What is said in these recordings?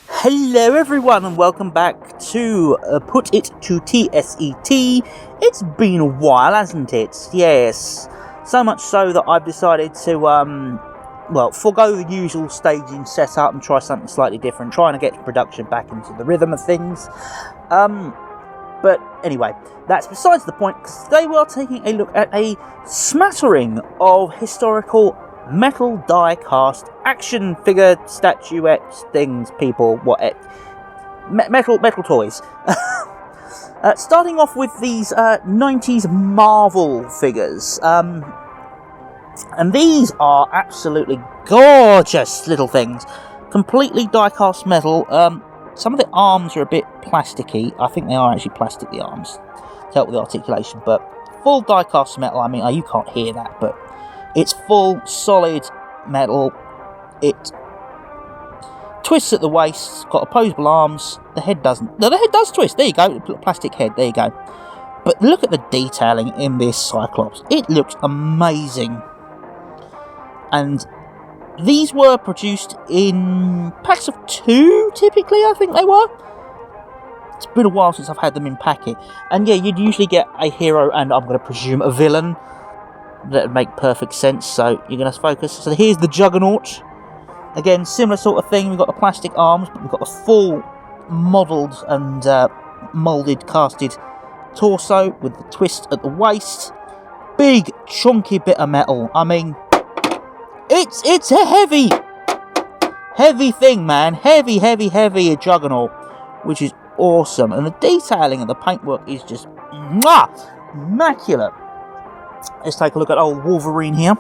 Hello everyone and welcome back to Put It to TSET. It's been a while, hasn't it? Yes. So much so that I've decided to, forego the usual staging setup and try something slightly different, trying to get production back into the rhythm of things. But anyway, that's besides the point, because today we are taking a look at a smattering of historical metal die-cast action figure statuettes things, people, metal toys. Starting off with these 90s Marvel figures, and these are absolutely gorgeous little things, completely die-cast metal. Some of the arms are a bit plasticky. I think they are actually plastic, the arms, to help with the articulation, but full die-cast metal. I mean, you can't hear that, but it's full, solid metal. It twists at the waist, got opposable arms. The head doesn't. No, the head does twist. There you go. Plastic head. There you go. But look at the detailing in this Cyclops. It looks amazing. And these were produced in packs of 2, typically, I think they were. It's been a while since I've had them in packet. And yeah, you'd usually get a hero and, I'm going to presume, a villain. That would make perfect sense, so you're going to focus. So here's the Juggernaut. Again, similar sort of thing. We've got the plastic arms, but we've got the full modelled and moulded, casted torso with the twist at the waist. Big, chunky bit of metal. I mean, it's a heavy thing, man. Heavy Juggernaut, which is awesome. And the detailing and the paintwork is just immaculate. Let's take a look at old Wolverine here.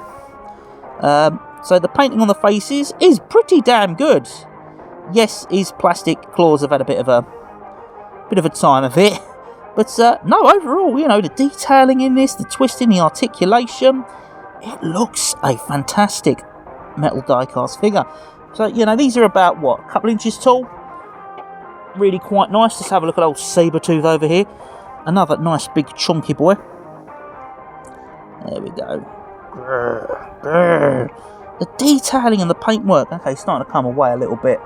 So the painting on the faces is pretty damn good. Yes, his plastic claws have had a bit of a time of it, but no, overall, you know, the detailing in this, the twisting, the articulation, it looks a fantastic metal die-cast figure. So, you know, these are about, what, a couple inches tall? Really quite nice. Let's have a look at old Sabretooth over here. Another nice big chunky boy. There we go. The detailing and the paintwork, okay, starting to come away a little bit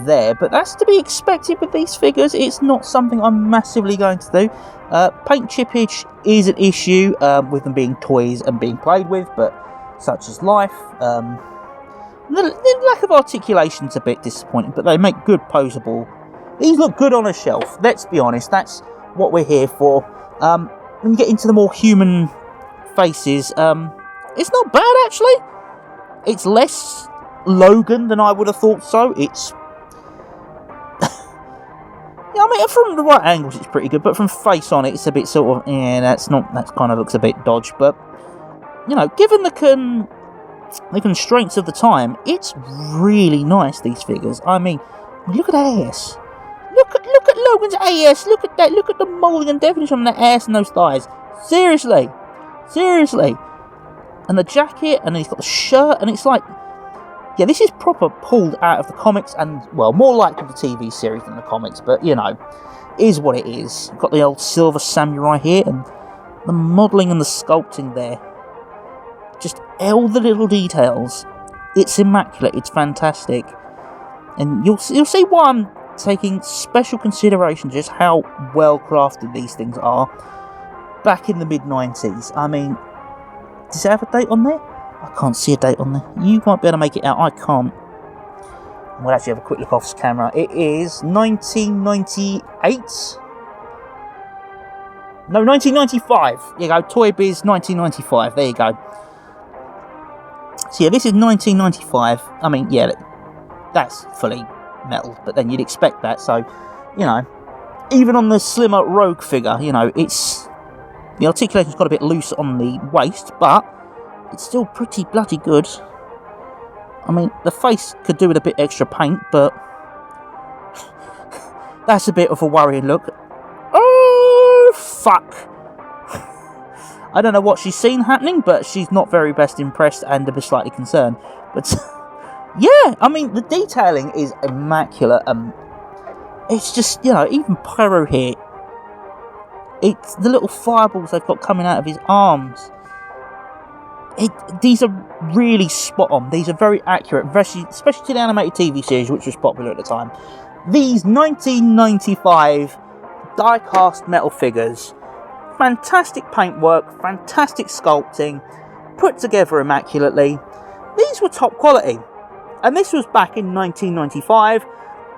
there, but that's to be expected with these figures. It's not something I'm massively going to do. Paint chippage is an issue with them being toys and being played with, but such is life. The lack of articulation's a bit disappointing, but they make good posable. These look good on a shelf, let's be honest. That's what we're here for. When you get into the more human faces, it's not bad, actually. It's less Logan than I would have thought so. It's... yeah, I mean, from the right angles it's pretty good, but from face on it's a bit sort of... yeah, that kind of looks a bit dodgy, but... you know, given the constraints of the time, it's really nice, these figures. I mean, look at that ass. Look at Logan's ass. Look at that. Look at the moulding and definition on that ass and those thighs. Seriously. And the jacket, and then he's got the shirt, and it's like, yeah, this is proper pulled out of the comics, and, well, more like the TV series than the comics, but, you know, is what it is. Got the old Silver Samurai here, and the modelling and the sculpting there. Just all the little details. It's immaculate. It's fantastic. And you'll see why I'm taking special consideration just how well crafted these things are. Back in the mid-90s. I mean, does it have a date on there? I can't see a date on there. You might be able to make it out. I can't. We'll actually have a quick look off camera. It is 1998. No, 1995. There you go. Toy Biz 1995. There you go. So yeah, this is 1995. I mean, yeah, that's fully metal, but then you'd expect that. So, you know, even on the slimmer Rogue figure, you know, it's... the articulation's got a bit loose on the waist, but it's still pretty bloody good. I mean, the face could do with a bit extra paint, but that's a bit of a worrying look. Oh, fuck. I don't know what she's seen happening, but she's not very best impressed and a bit slightly concerned. But yeah, I mean, the detailing is immaculate. It's just, you know, even Pyro here, it's the little fireballs they've got coming out of his arms. these are really spot on. These are very accurate, especially to the animated TV series, which was popular at the time. These 1995 die-cast metal figures, fantastic paintwork, fantastic sculpting, put together immaculately. These were top quality, and this was back in 1995,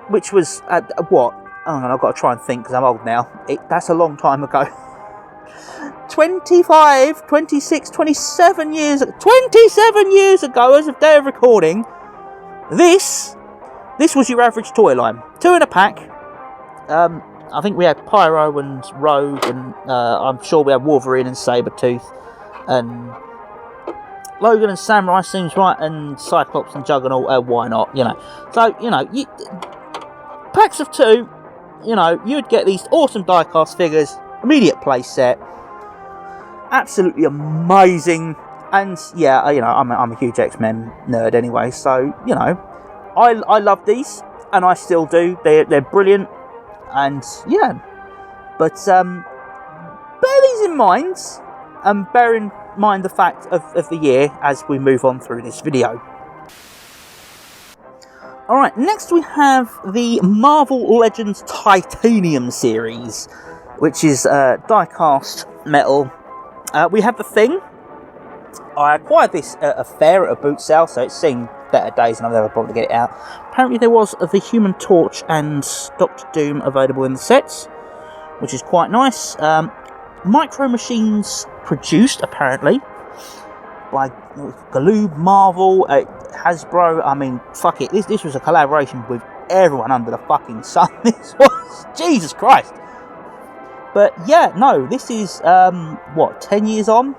which was what? Hang on, I've got to try and think because I'm old now. That's a long time ago. 25, 26, 27 years ago, as of day of recording, this was your average toy line. 2 in a pack. I think we had Pyro and Rogue, and I'm sure we had Wolverine and Sabretooth, and Logan and Samurai seems right, and Cyclops and Juggernaut, why not, you know. So, you know, packs of 2, you know, you'd get these awesome die-cast figures, immediate play set, absolutely amazing. And yeah, you know, I'm a huge X-Men nerd anyway, so, you know, I love these, and I still do. They're brilliant, and yeah. But bear these in mind, and bear in mind the fact of the year as we move on through this video. Alright, next we have the Marvel Legends Titanium series, which is die-cast metal. We have the Thing. I acquired this at a fair at a boot sale, so it's seen better days and I've never bothered to get it out. Apparently there was the Human Torch and Doctor Doom available in the sets, which is quite nice. Micro Machines produced, apparently, by Galoob, Marvel, Hasbro. I mean, fuck it, this was a collaboration with everyone under the fucking sun. This was, Jesus Christ. But yeah, no, this is, what, 10 years on?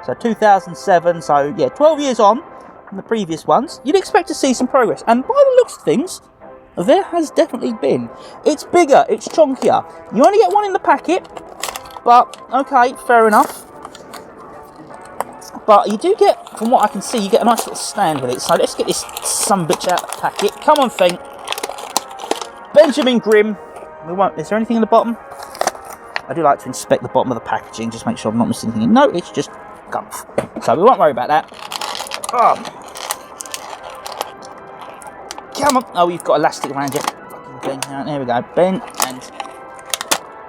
So 2007, so yeah, 12 years on from the previous ones. You'd expect to see some progress, and by the looks of things, there has definitely been. It's bigger, it's chunkier. You only get one in the packet, but okay, fair enough. But you do get, from what I can see, you get a nice little stand with it. So let's get this sumbitch out of the packet. Come on, Thing. Benjamin Grimm. Is there anything in the bottom? I do like to inspect the bottom of the packaging, just make sure I'm not missing anything. No, it's just gumph. So we won't worry about that. Oh. Come on. Oh, you've got elastic around you. Fucking thing. There we go. Ben and...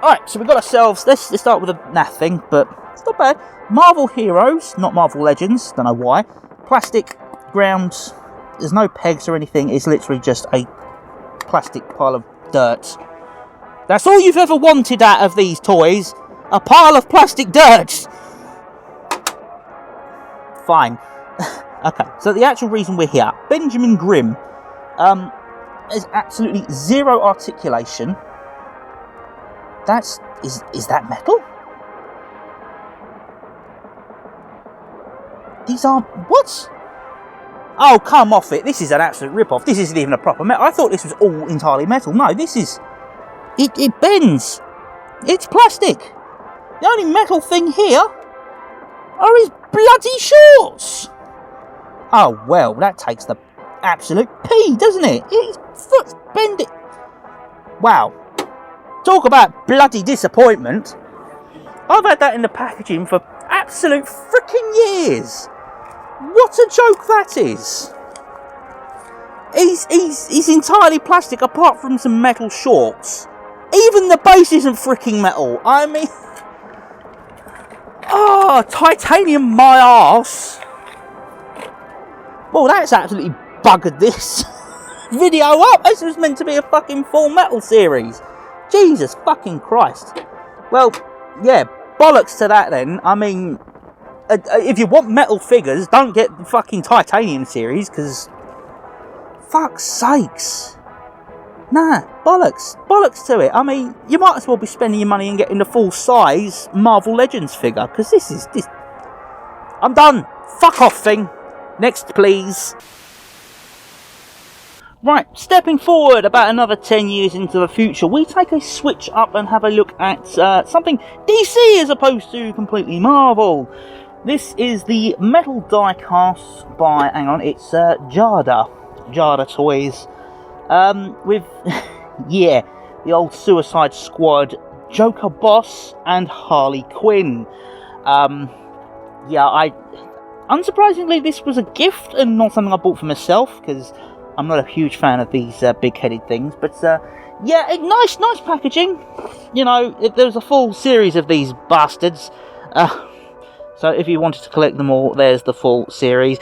Alright, so we've got ourselves... Let's start with a naff thing, but it's not bad. Marvel Heroes, not Marvel Legends. Don't know why. Plastic ground. There's no pegs or anything. It's literally just a plastic pile of dirt. That's all you've ever wanted out of these toys. A pile of plastic dirt. Fine. Okay, so the actual reason we're here. Benjamin Grimm. There's absolutely zero articulation. Is that metal? These are... What? Oh, come off it. This is an absolute rip-off. This isn't even a proper metal. I thought this was all entirely metal. No, this is... It bends. It's plastic. The only metal thing here are his bloody shorts. Oh, well, that takes the absolute pee, doesn't it? His foot's bending. Wow. Talk about bloody disappointment. I've had that in the packaging for absolute freaking years. What a joke that is. He's entirely plastic apart from some metal shorts. Even the base isn't freaking metal. I mean... Oh, titanium my arse. Well, that's absolutely buggered this video up. This was meant to be a fucking full metal series. Jesus fucking Christ. Well, yeah, bollocks to that then. I mean, if you want metal figures, don't get the fucking titanium series, because... Fuck's sakes. Nah, bollocks. Bollocks to it. I mean, you might as well be spending your money and getting the full-size Marvel Legends figure, because this... I'm done. Fuck off, Thing. Next, please. Right, stepping forward about another 10 years into the future, we take a switch up and have a look at something DC as opposed to completely Marvel. This is the metal die-cast by, hang on, it's Jada Toys. With, yeah, the old Suicide Squad, Joker Boss, and Harley Quinn. Yeah, unsurprisingly, this was a gift and not something I bought for myself, because I'm not a huge fan of these big-headed things. But yeah, nice packaging. You know, there was a full series of these bastards. So if you wanted to collect them all, there's the full series.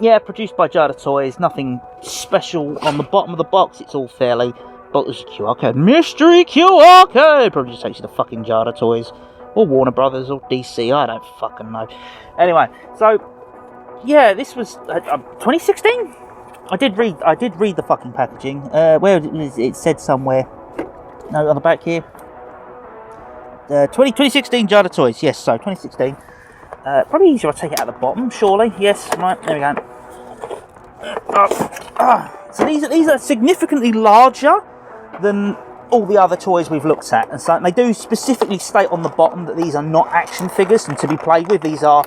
Yeah, produced by Jada Toys. Nothing special on the bottom of the box. It's all fairly... But there's a QR code. Mystery QR code! Probably just takes you to fucking Jada Toys. Or Warner Brothers, or DC. I don't fucking know. Anyway, so... Yeah, this was... 2016? I did read the fucking packaging. Where is it? It said somewhere. No, on the back here. 2016 Jada Toys. Yes, so 2016. Probably easier if I take it out of the bottom, surely. Yes, right, there we go. So these are significantly larger than all the other toys we've looked at. And so they do specifically state on the bottom that these are not action figures and to be played with. These are...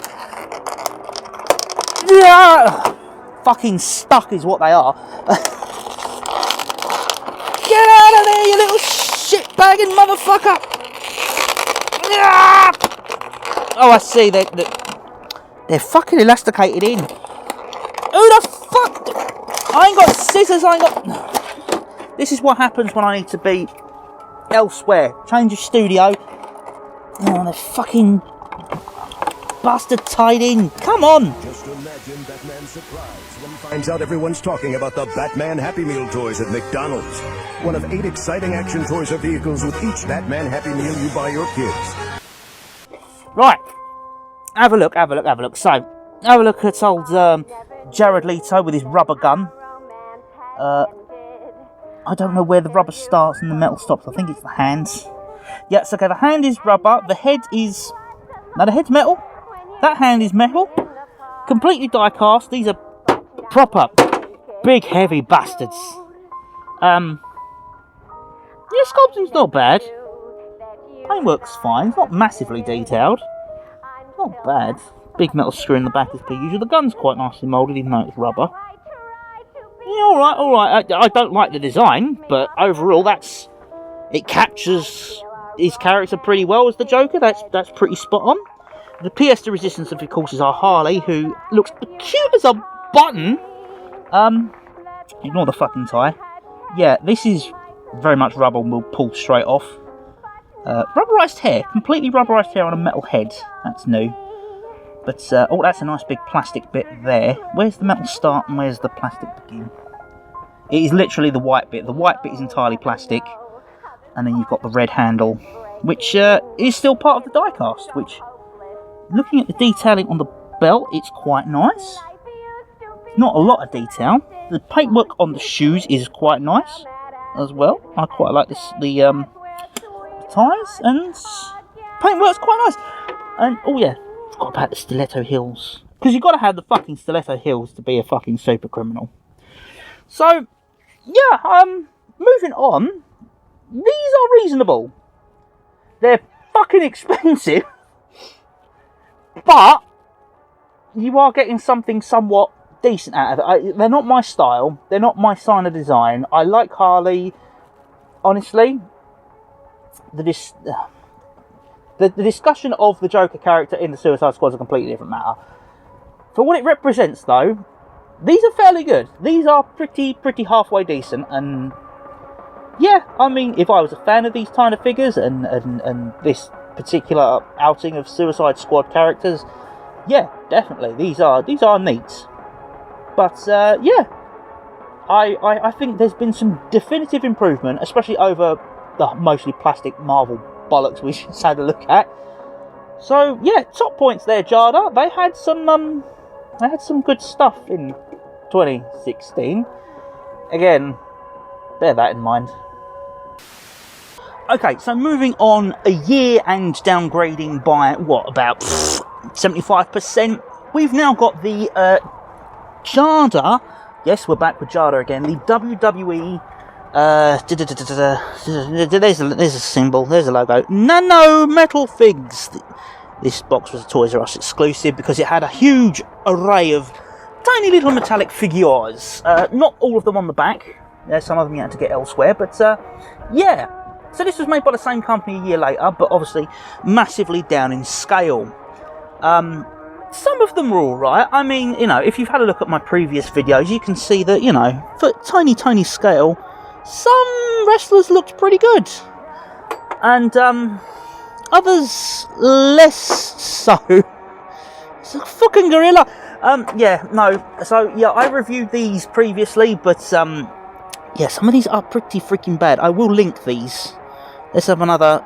fucking stuck is what they are. Get out of there, you little shit-bagging motherfucker! Oh, I see, they're fucking elasticated in. Who the fuck? I ain't got scissors, I ain't got... This is what happens when I need to be elsewhere. Change of studio. Oh, they're fucking bastard tied in. Come on! Just imagine Batman's surprise when he finds out everyone's talking about the Batman Happy Meal toys at McDonald's. One of 8 exciting action toys or vehicles with each Batman Happy Meal you buy your kids. Right. Have a look. So, have a look at old Jared Leto with his rubber gun. I don't know where the rubber starts and the metal stops. I think it's the hands. Yes, okay, the hand is rubber. The head is... No, the head's metal. That hand is metal. Completely die-cast. These are proper big, heavy bastards. Yeah, sculpting's not bad. Paintwork's fine. It's not massively detailed. Not bad. Big metal screw in the back as per usual. The gun's quite nicely moulded, even though it's rubber. Yeah, alright. I don't like the design, but overall, it captures his character pretty well as the Joker. That's pretty spot on. The pièce de resistance, of course, is our Harley, who looks cute as a button. Ignore the fucking tie. Yeah, this is very much rubber and will pull straight off. Rubberized hair, completely rubberized hair on a metal head. That's new. But, oh, that's a nice big plastic bit there. Where's the metal start and where's the plastic begin? It is literally the white bit. The white bit is entirely plastic. And then you've got the red handle, which is still part of the die-cast, which, looking at the detailing on the belt, it's quite nice. Not a lot of detail. The paintwork on the shoes is quite nice as well. I quite like this, the tyres, and paintwork's quite nice. And, oh yeah, forgot about the stiletto heels. Because you've got to have the fucking stiletto heels to be a fucking super criminal. So, yeah, moving on. These are reasonable. They're fucking expensive. But you are getting something somewhat decent out of it. They're not my style. They're not my sign of design. I like Harley. Honestly, the discussion of the Joker character in the Suicide Squad is a completely different matter. For what it represents, though, these are fairly good. These are pretty halfway decent. And yeah, I mean, if I was a fan of these kind of figures and this particular outing of Suicide Squad characters, yeah, definitely, these are neat. But yeah, I think there's been some definitive improvement, especially over the mostly plastic Marvel bollocks we just had a look at. So yeah, top points there, Jada. They had some good stuff in 2016. Again, bear that in mind. Okay, so moving on a year and downgrading by, what, about 75%? We've now got the Jada, yes, we're back with Jada again, the WWE, there's a symbol, there's a logo, Nano Metal Figs. This box was a Toys R Us exclusive because it had a huge array of tiny little metallic figures. Not all of them on the back, some of them you had to get elsewhere, but yeah. So this was made by the same company a year later, but obviously massively down in scale. some of them are alright. I mean, you know, if you've had a look at my previous videos, you can see that, you know, for tiny scale, some wrestlers looked pretty good. And, others less so. It's a fucking gorilla. Yeah, no. So, yeah, I reviewed these previously, but, yeah, some of these are pretty freaking bad. I will link these. Let's have another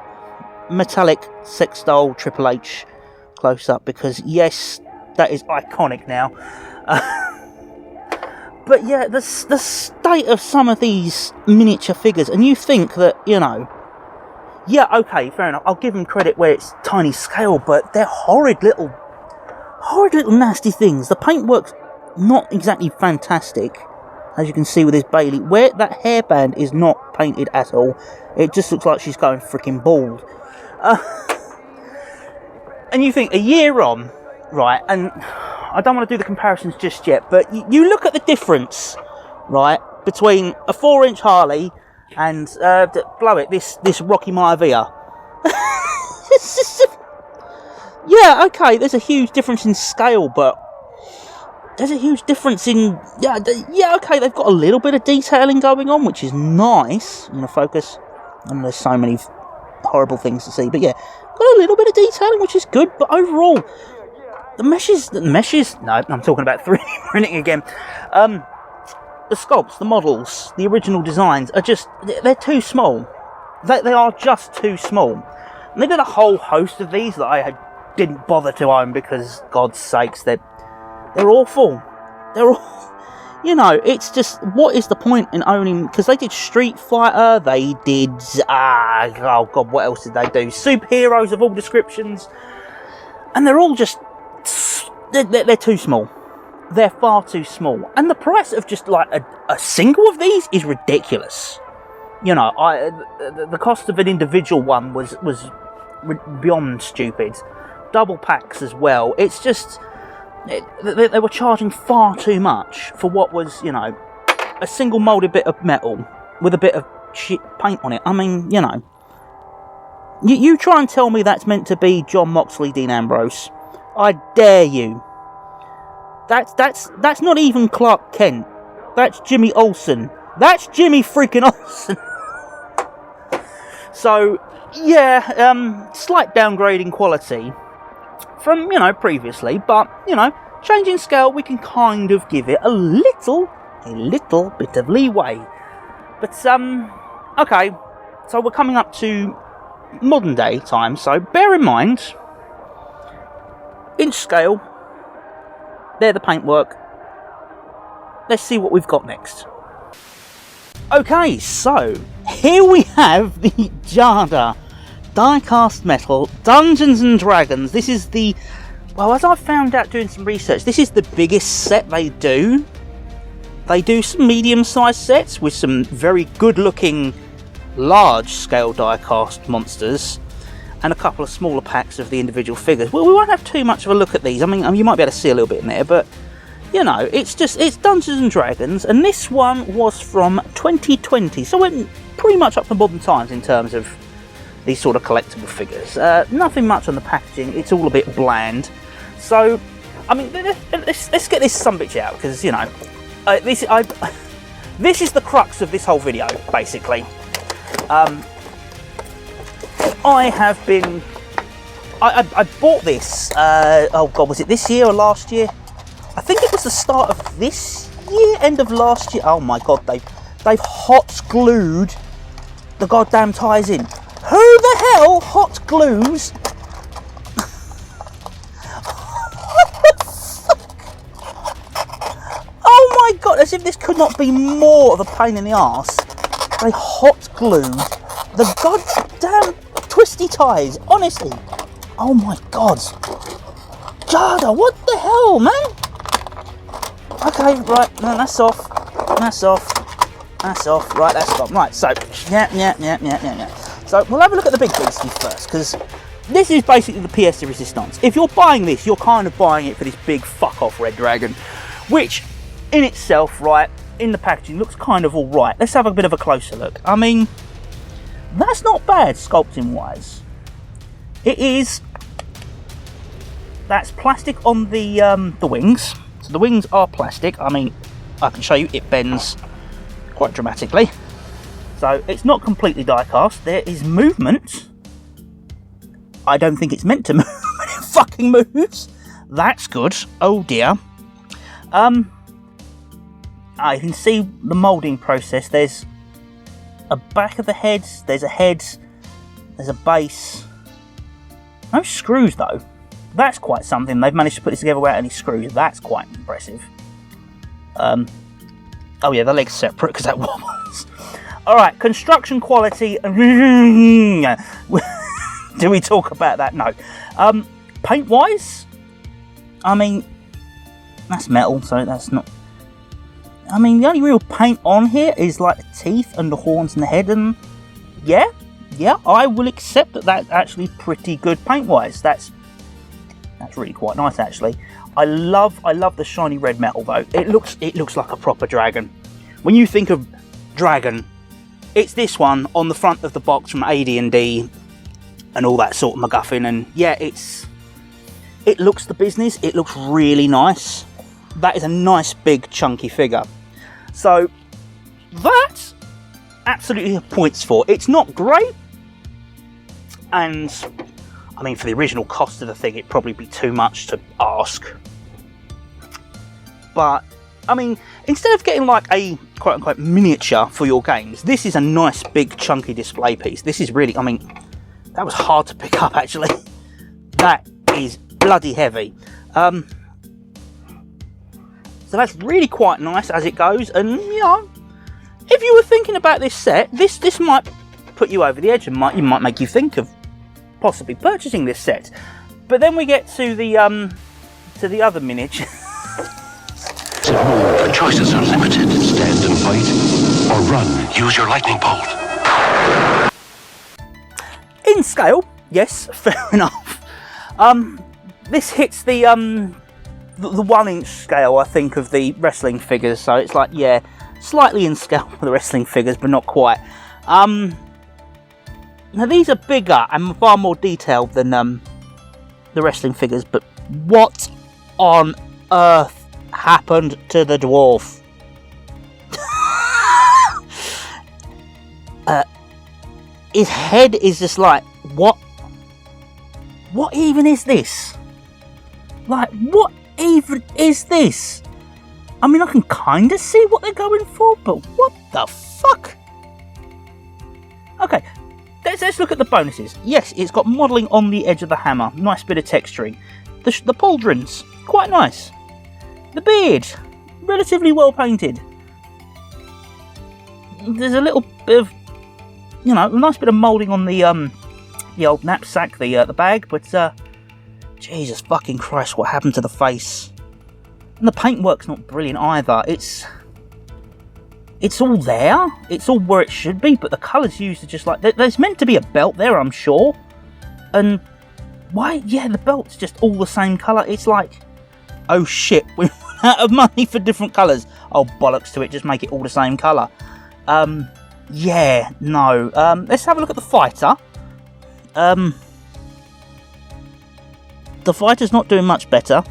metallic sex doll Triple H close up, because yes, that is iconic now. But yeah, the state of some of these miniature figures, and you think that, you know, yeah, okay, fair enough, I'll give them credit where it's tiny scale, but they're horrid little nasty things. The paintwork's not exactly fantastic, as you can see with this Bailey, where that hairband is not painted at all. It just looks like she's going freaking bald. And you think, a year on, right, and I don't want to do the comparisons just yet, but you look at the difference, right, between a 4-inch Harley and, this Rocky Maivia. Yeah, okay, there's a huge difference in scale, but there's a huge difference in, yeah, okay, they've got a little bit of detailing going on, which is nice. I'm going to focus, and there's so many horrible things to see, but yeah, got a little bit of detailing, which is good, but overall, the meshes, no, I'm talking about 3D printing again. The sculpts, the models, the original designs are just, they're too small. They are just too small. And they did a whole host of these that I didn't bother to own because, God's sakes, they're awful. They're all, you know, it's just, what is the point in owning, because they did Street Fighter, they did, oh God, what else did they do? Superheroes of all descriptions. And they're all just, they're too small. They're far too small. And the price of just like a single of these is ridiculous. You know, the cost of an individual one was beyond stupid. Double packs as well. It's just, they were charging far too much for what was, you know, a single moulded bit of metal with a bit of shit paint on it. I mean, you know, you try and tell me that's meant to be John Moxley, Dean Ambrose. I dare you. That's not even Clark Kent. That's Jimmy Olsen. That's Jimmy freaking Olsen. So, yeah, slight downgrade in quality from, you know, previously, but, you know, changing scale, we can kind of give it a little bit of leeway. But, okay, so we're coming up to modern day time, so bear in mind, inch scale, they're the paintwork. Let's see what we've got next. Okay, so here we have the Jada die-cast metal Dungeons and Dragons. This is the, well, as I found out doing some research, this is the biggest set they do. They do some medium-sized sets with some very good-looking large-scale die-cast monsters and a couple of smaller packs of the individual figures. Well, we won't have too much of a look at these. I mean, you might be able to see a little bit in there, but you know, it's Dungeons and Dragons, and this one was from 2020, so we're pretty much up to modern times in terms of these sort of collectible figures. Nothing much on the packaging, it's all a bit bland. So, I mean, let's get this sumbitch out, because, you know, this is the crux of this whole video, basically. I bought this, oh God, was it this year or last year? I think it was the start of this year, end of last year. Oh my God, they've hot glued the goddamn ties in. Who the hell hot glues? What the fuck? Oh my God, as if this could not be more of a pain in the arse. They hot glued the goddamn twisty ties, honestly. Oh my God. Jada, what the hell, man? Okay, right, no, that's off, right, that's gone. Right, so, yeah. So, we'll have a look at the big beasties first, because this is basically the pièce de résistance. If you're buying this, you're kind of buying it for this big fuck-off red dragon, which, in itself, right, in the packaging, looks kind of alright. Let's have a bit of a closer look. I mean, that's not bad, sculpting-wise. It is That's plastic on the wings. So the wings are plastic. I mean, I can show you, it bends quite dramatically. So it's not completely die-cast. There is movement. I don't think it's meant to move. It fucking moves. That's good. Oh dear. I can see the moulding process. There's a back of the head. There's a head. There's a base. No screws though. That's quite something. They've managed to put this together without any screws. That's quite impressive. Oh yeah, the leg's separate because that wobbles. Alright, construction quality. Do we talk about that? No. Paint wise, I mean, that's metal, so that's not. I mean, the only real paint on here is like the teeth and the horns and the head, and yeah, I will accept that that's actually pretty good paint wise. That's really quite nice actually. I love the shiny red metal though. It looks like a proper dragon. When you think of dragon, it's this one on the front of the box from AD&D and all that sort of MacGuffin, and yeah, it looks the business. It looks really nice. That is a nice big chunky figure. So that absolutely points for. It's not great, and I mean, for the original cost of the thing, it'd probably be too much to ask. But I mean, instead of getting like a quote-unquote miniature for your games, this is a nice big chunky display piece. This is really, I mean, that was hard to pick up actually. That is bloody heavy. So that's really quite nice as it goes, and you know, if you were thinking about this set, this might put you over the edge and might make you think of possibly purchasing this set. But then we get to the other miniature. The choices are limited. Stand and fight, or run. Use your lightning bolt. In scale, yes, fair enough. This hits the 1 inch scale, I think, of the wrestling figures. So it's like, yeah, slightly in scale for the wrestling figures, but not quite. Now these are bigger and far more detailed than the wrestling figures. But what on earth happened to the dwarf? His head is just like, what even is this? Like, what even is this? I mean, I can kind of see what they're going for, but what the fuck? Okay, let's look at the bonuses. Yes, it's got modelling on the edge of the hammer. Nice bit of texturing. The pauldrons, quite nice. The beard, relatively well painted. There's a little bit of, you know, a nice bit of moulding on the old knapsack, the bag, but Jesus fucking Christ, what happened to the face? And the paintwork's not brilliant either. It's all there. It's all where it should be, but the colours used are just like, there's meant to be a belt there, I'm sure. And why? Yeah, the belt's just all the same colour. It's like, oh shit, we run out of money for different colours. Oh bollocks to it, just make it all the same colour. Yeah, no. Let's have a look at the fighter. The fighter's not doing much better.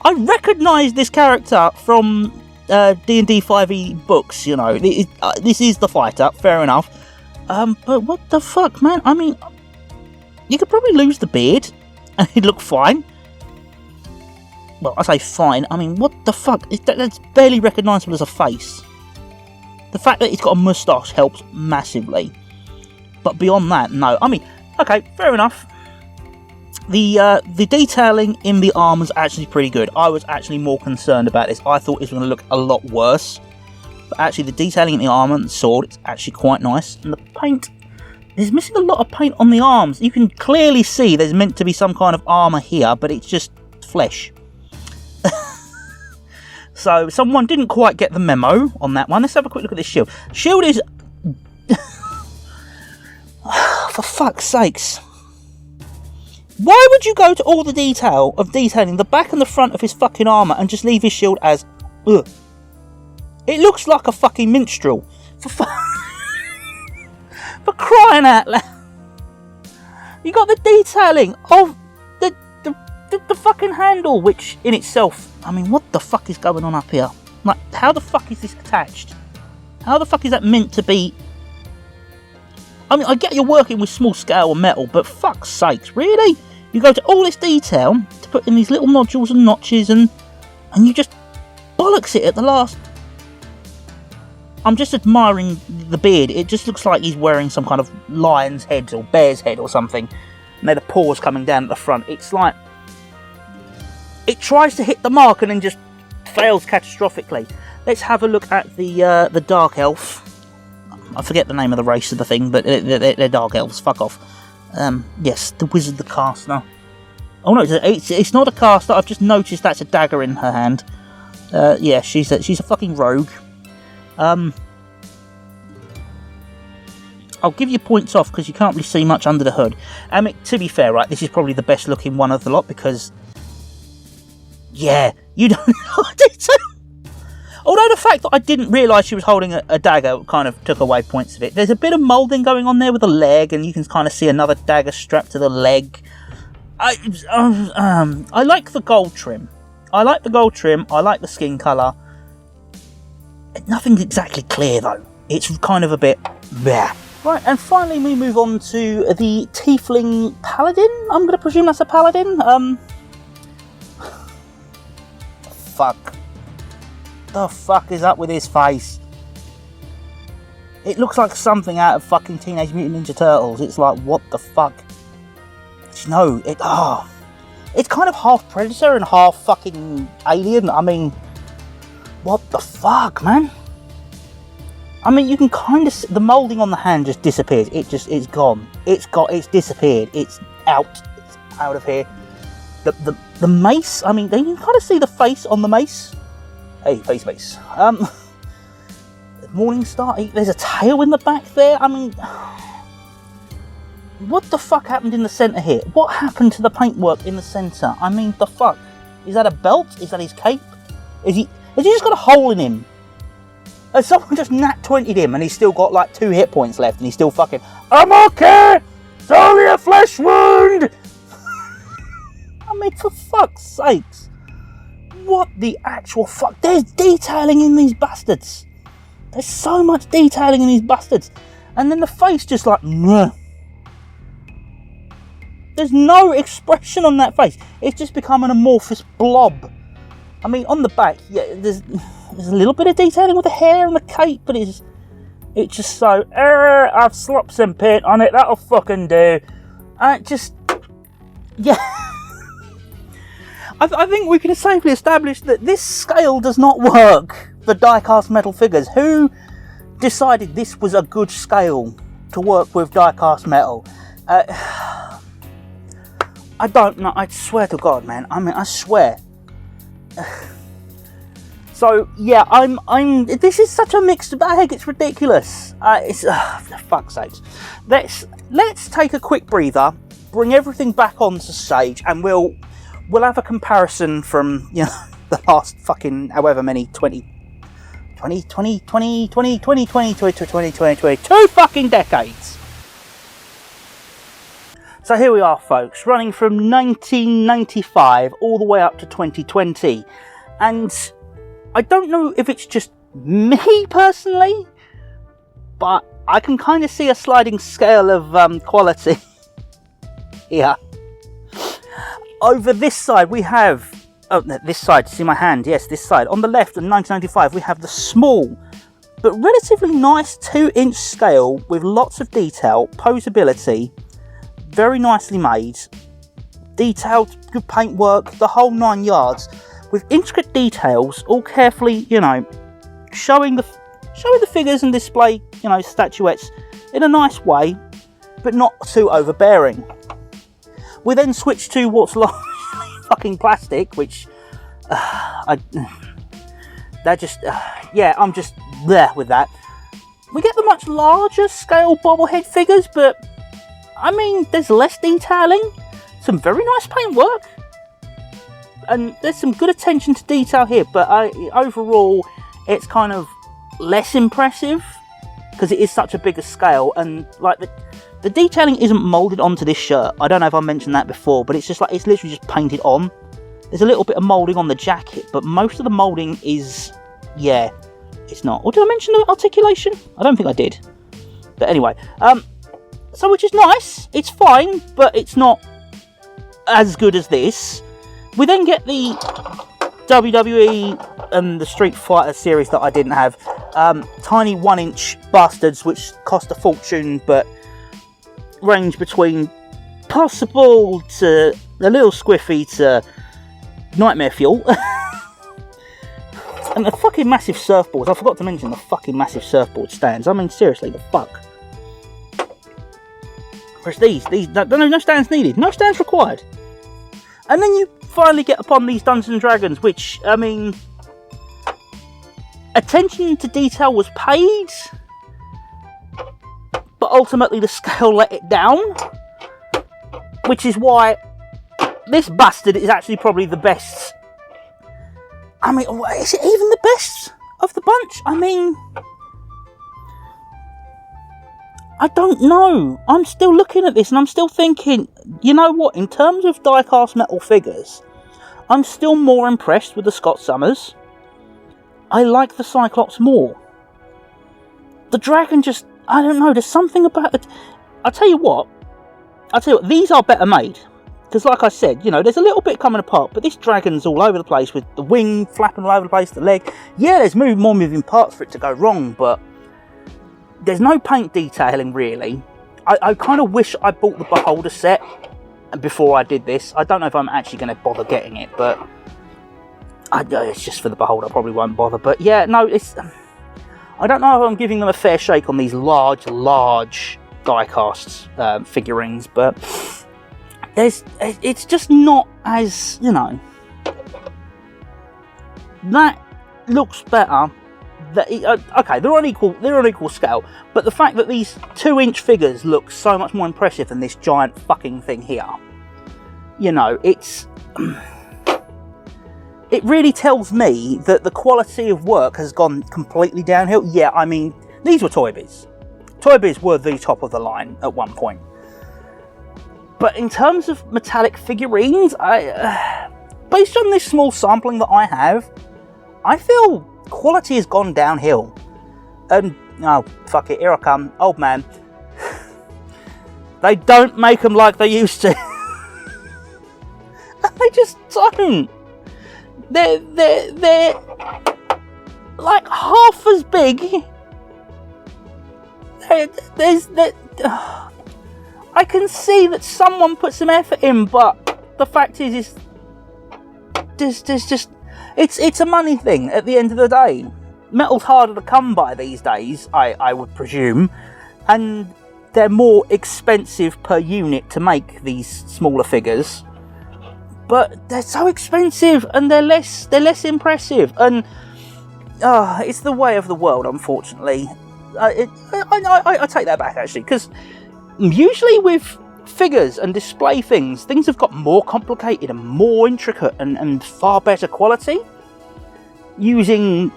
I recognise this character from D&D 5e books, you know. This is the fighter, fair enough. But what the fuck, man? I mean, you could probably lose the beard and he'd look fine. Well, I say fine. I mean, what the fuck? That's barely recognisable as a face. The fact that he's got a moustache helps massively. But beyond that, no. I mean, okay, fair enough. The detailing in the arm was actually pretty good. I was actually more concerned about this. I thought it was going to look a lot worse. But actually, the detailing in the arm and the sword, it's actually quite nice. And the paint, there's missing a lot of paint on the arms. You can clearly see there's meant to be some kind of armour here, but it's just flesh. So, someone didn't quite get the memo on that one. Let's have a quick look at this shield. Shield is... For fuck's sakes. Why would you go to all the detail of detailing the back and the front of his fucking armour and just leave his shield as... Ugh. It looks like a fucking minstrel. For crying out loud. You got the detailing of the fucking handle, which in itself, I mean, what the fuck is going on up here? Like, how the fuck is this attached? How the fuck is that meant to be? I mean, I get you're working with small scale metal, but fuck's sakes, really? You go to all this detail to put in these little nodules and notches, and you just bollocks it at the last. I'm just admiring the beard. It just looks like he's wearing some kind of lion's head or bear's head or something. And then the paws coming down at the front. It's like it tries to hit the mark and then just fails catastrophically. Let's have a look at the dark elf. I forget the name of the race of the thing, but they're dark elves. Fuck off. Yes, the wizard, the caster. Oh no, it's not a caster. I've just noticed that's a dagger in her hand. Yeah, she's a fucking rogue. I'll give you points off because you can't really see much under the hood. To be fair, right, this is probably the best looking one of the lot because, yeah, you don't know detail. Although the fact that I didn't realise she was holding a dagger kind of took away points of it. There's a bit of moulding going on there with the leg, and you can kind of see another dagger strapped to the leg. I like the gold trim. I like the skin colour. Nothing's exactly clear though. It's kind of a bit bleh. Right, and finally we move on to the Tiefling Paladin. I'm going to presume that's a Paladin. Fuck. The fuck is up with his face? It looks like something out of fucking Teenage Mutant Ninja Turtles. It's like, what the fuck? No, it's kind of half Predator and half fucking Alien. I mean, what the fuck, man? I mean, you can kind of see the moulding on the hand just disappears. It's gone. It's disappeared. It's out of here. The mace. I mean, you can kind of see the face on the mace. Hey, face. Morning Star. There's a tail in the back there. I mean, what the fuck happened in the centre here? What happened to the paintwork in the centre? I mean, the fuck? Is that a belt? Is that his cape? Has he just got a hole in him? Has someone just nat 20'd him and he's still got like 2 hit points left and he's still fucking, I'm okay! It's only a flesh wound! I mean, for fuck's sakes. What the actual fuck? There's detailing in these bastards. There's so much detailing in these bastards. And then the face just like, meh. There's no expression on that face. It's just become an amorphous blob. I mean, on the back, yeah, there's a little bit of detailing with the hair and the cape, but it's just so, I've slopped some paint on it, that'll fucking do. Yeah. I think we can safely establish that this scale does not work for die-cast metal figures. Who decided this was a good scale to work with die-cast metal? I don't know. I swear to God, man. I mean, I swear. So yeah, this is such a mixed bag. It's ridiculous. For fuck's sakes. Let's take a quick breather, bring everything back onto stage, and we'll have a comparison from, you know, the last fucking however many 20 2 fucking decades. So here we are, folks, running from 1995 all the way up to 2020. And I don't know if it's just me personally, but I can kind of see a sliding scale of quality here. Over this side we have, this side, see my hand, yes, this side. On the left, in 1995, we have the small but relatively nice 2-inch scale with lots of detail, posability, very nicely made, detailed, good paintwork, the whole 9 yards, with intricate details, all carefully, you know, showing the figures and display, you know, statuettes in a nice way, but not too overbearing. We then switch to what's like fucking plastic, which I'm just there with that. We get the much larger scale bobblehead figures, but I mean, there's less detailing, some very nice paintwork, and there's some good attention to detail here, but overall it's kind of less impressive because it is such a bigger scale, and like The detailing isn't moulded onto this shirt. I don't know if I mentioned that before, but it's just like, it's literally just painted on. There's a little bit of moulding on the jacket, but most of the moulding is, yeah, it's not. Or did I mention the articulation? I don't think I did. But anyway, so which is nice. It's fine, but it's not as good as this. We then get the WWE and the Street Fighter series that I didn't have. Tiny 1-inch bastards, which cost a fortune, but range between possible to a little squiffy to nightmare fuel. And the fucking massive surfboards. I forgot to mention the fucking massive surfboard stands. I mean, seriously, the fuck. Whereas these no stands needed, no stands required. And then you finally get upon these Dungeons & Dragons, which, I mean, attention to detail was paid, but ultimately the scale let it down, which is why this bastard is actually probably the best. I mean, is it even the best of the bunch? I mean, I don't know. I'm still looking at this and I'm still thinking, you know what, in terms of die-cast metal figures, I'm still more impressed with the Scott Summers. I like the Cyclops more. The Dragon just, I don't know, there's something about it. I'll tell you what, these are better made. Because like I said, you know, there's a little bit coming apart, but this Dragon's all over the place with the wing flapping all over the place, the leg. Yeah, there's more moving parts for it to go wrong, but there's no paint detailing really. I kind of wish I bought the Beholder set before I did this. I don't know if I'm actually going to bother getting it, but it's just for the Beholder. I probably won't bother. But yeah, no, I don't know if I'm giving them a fair shake on these large die-cast figurines, but it's just not as, you know, that looks better. Okay, they're on equal scale, but the fact that these 2-inch figures look so much more impressive than this giant fucking thing here, you know, it really tells me that the quality of work has gone completely downhill. Yeah, I mean, these were Toy Biz. Toy Biz were the top of the line at one point. But in terms of metallic figurines, based on this small sampling that I have, I feel quality has gone downhill. And, oh, fuck it, here I come, old man. They don't make them like they used to. They just don't. They're like half as big. I can see that someone put some effort in, but the fact is there's just, it's a money thing at the end of the day. Metal's harder to come by these days, I would presume, and they're more expensive per unit to make these smaller figures. But they're so expensive, and they're less impressive, and it's the way of the world, unfortunately. I take that back, actually, because usually with figures and display things have got more complicated and more intricate and far better quality, using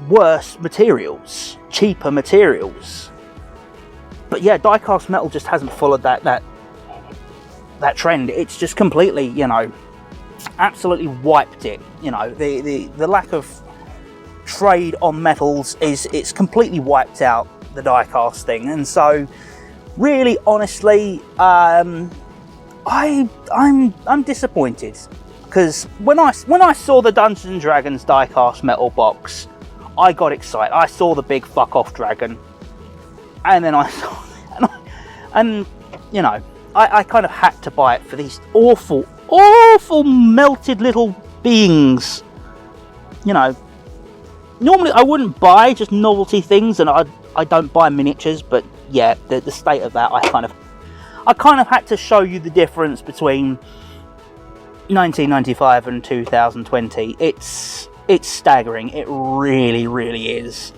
worse materials, cheaper materials. But yeah, die-cast metal just hasn't followed that trend. It's just completely, you know, absolutely wiped it. You know, the lack of trade on metals it's completely wiped out the die-cast thing, and so really, honestly, I'm disappointed, because when I saw the Dungeons & Dragons die-cast metal box, I got excited. I saw the big fuck off dragon, and then I saw, and you know, I kind of had to buy it for these awful melted little beings. You know, normally I wouldn't buy just novelty things, and I don't buy miniatures, but yeah, the state of that, I kind of had to show you the difference between 1995 and 2020. It's staggering. It really, really is.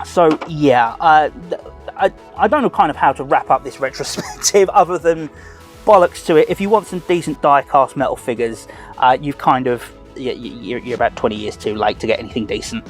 So yeah, I don't know kind of how to wrap up this retrospective other than bollocks to it. If you want some decent die-cast metal figures, you've kind of, you're about 20 years too late to get anything decent.